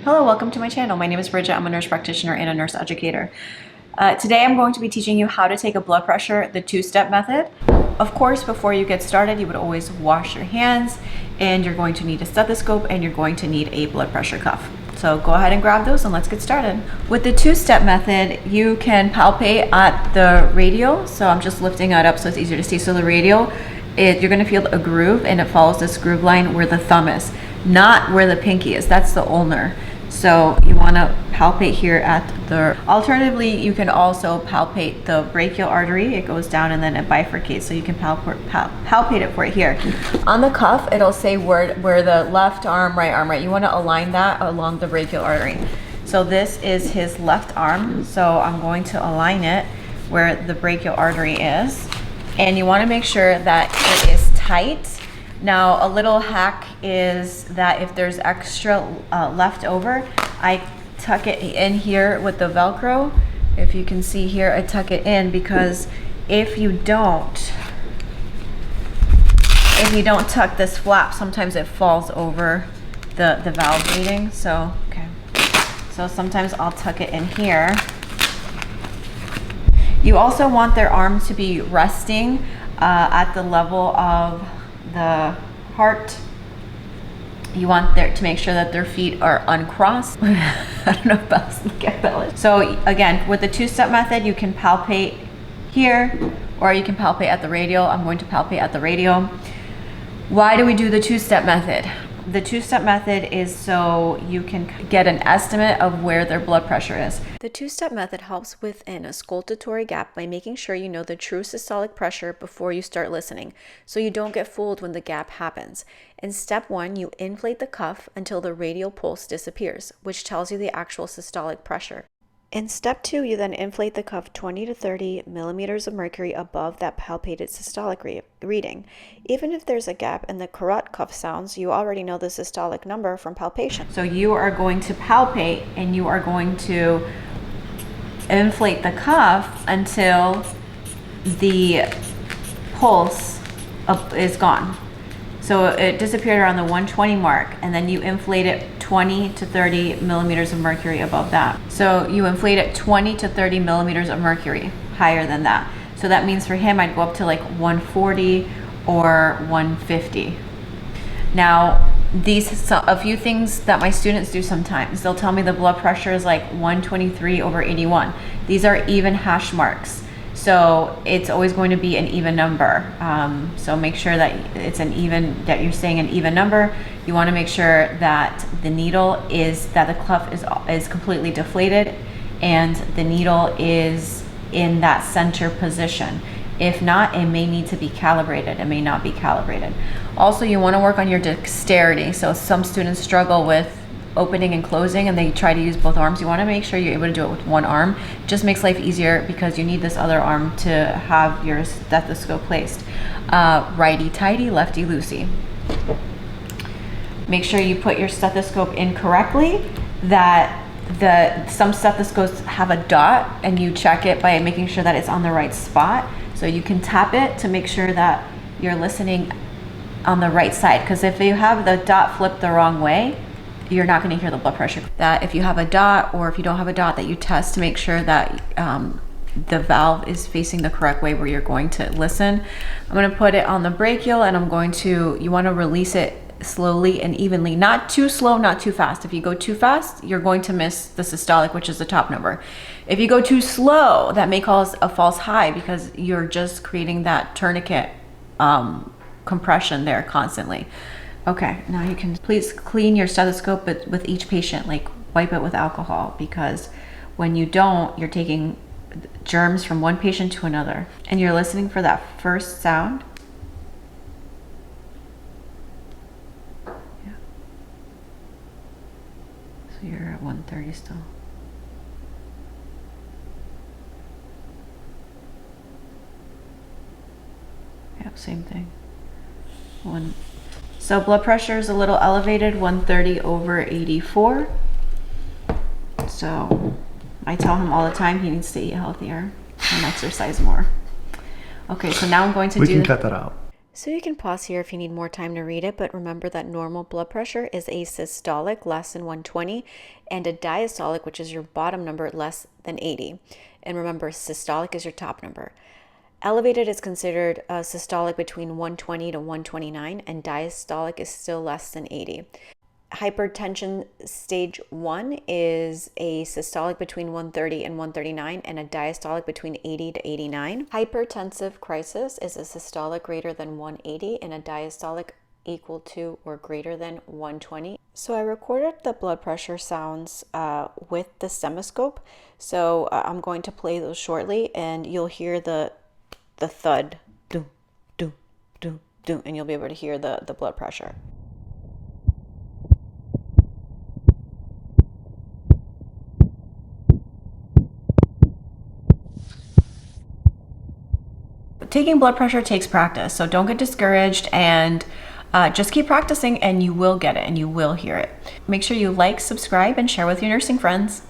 Hello, welcome to my channel. My name is Bridget. I'm a nurse practitioner and a nurse educator. Today I'm going to be teaching you how to take a blood pressure, the two-step method. Of course, before you get started, you would always wash your hands, and you're going to need a stethoscope and you're going to need a blood pressure cuff. So go ahead and grab those and let's get started. With the two-step method, you can palpate at the radial. So I'm just lifting it up so it's easier to see. So the radial, you're gonna feel a groove, and it follows this groove line where the thumb is, not where the pinky is. That's the ulnar. So you want to palpate here at the, alternatively, you can also palpate the brachial artery. It goes down and then it bifurcates, so you can palpate it right here. On the cuff, it'll say where the left arm, right? You want to align that along the brachial artery. So this is his left arm, so I'm going to align it where the brachial artery is. And you want to make sure that it is tight. Now, a little hack is that if there's extra left over, I tuck it in here with the Velcro. If you can see here, I tuck it in, because if you don't tuck this flap, sometimes it falls over the valve reading. So, okay. So sometimes I'll tuck it in here. You also want their arm to be resting at the level of the heart. You want to make sure that their feet are uncrossed. I don't know if that's embellished. So again, with the two-step method, you can palpate here, or you can palpate at the radial. I'm going to palpate at the radial. Why do we do the two-step method? The two-step method is so you can get an estimate of where their blood pressure is. The two-step method helps with an auscultatory gap by making sure you know the true systolic pressure before you start listening, so you don't get fooled when the gap happens. In step 1, you inflate the cuff until the radial pulse disappears, which tells you the actual systolic pressure. In step 2, you then inflate the cuff 20 to 30 millimeters of mercury above that palpated systolic reading. Even if there's a gap in the carotid cuff sounds, you already know the systolic number from palpation. So you are going to palpate, and you are going to inflate the cuff until the pulse is gone. So it disappeared around the 120 mark, and then you inflate it 20 to 30 millimeters of mercury above that. So you inflate it 20 to 30 millimeters of mercury higher than that. So that means for him, I'd go up to like 140 or 150. Now, a few things that my students do sometimes, they'll tell me the blood pressure is like 123/81. These are even hash marks. So it's always going to be an even number. So make sure that that you're saying an even number. You want to make sure that the needle that the cuff is completely deflated, and the needle is in that center position. If not, it may need to be calibrated. It may not be calibrated. Also, you want to work on your dexterity. So some students struggle with opening and closing, and they try to use both arms. You want to make sure you're able to do it with one arm. It just makes life easier, because you need this other arm to have your stethoscope placed. Righty-tighty, lefty-loosey. Make sure you put your stethoscope in correctly. Some stethoscopes have a dot, and you check it by making sure that it's on the right spot. So you can tap it to make sure that you're listening on the right side, because if you have the dot flipped the wrong way, you're not going to hear the blood pressure. That if you have a dot, or if you don't have a dot, that you test to make sure that the valve is facing the correct way where you're going to listen. I'm going to put it on the brachial, and you want to release it slowly and evenly, not too slow, not too fast. If you go too fast, you're going to miss the systolic, which is the top number. If you go too slow, that may cause a false high, because you're just creating that tourniquet compression there constantly. Okay, now you can please clean your stethoscope with each patient, like wipe it with alcohol, because when you don't, you're taking germs from one patient to another. And you're listening for that first sound. Yeah. So you're at 130 still. Yep, same thing. So blood pressure is a little elevated, 130/84. So I tell him all the time he needs to eat healthier and exercise more. Okay, so now I'm going to We can cut that out. So you can pause here if you need more time to read it, but remember that normal blood pressure is a systolic less than 120 and a diastolic, which is your bottom number, less than 80. And remember, systolic is your top number. Elevated is considered systolic between 120 to 129, and diastolic is still less than 80. Hypertension stage 1 is a systolic between 130 and 139 and a diastolic between 80 to 89. Hypertensive crisis is a systolic greater than 180 and a diastolic equal to or greater than 120. So I recorded the blood pressure sounds with the stethoscope. So I'm going to play those shortly, and you'll hear the thud, do, do, do, do, and you'll be able to hear the blood pressure. Taking blood pressure takes practice, so don't get discouraged, and just keep practicing and you will get it and you will hear it. Make sure you like, subscribe, and share with your nursing friends.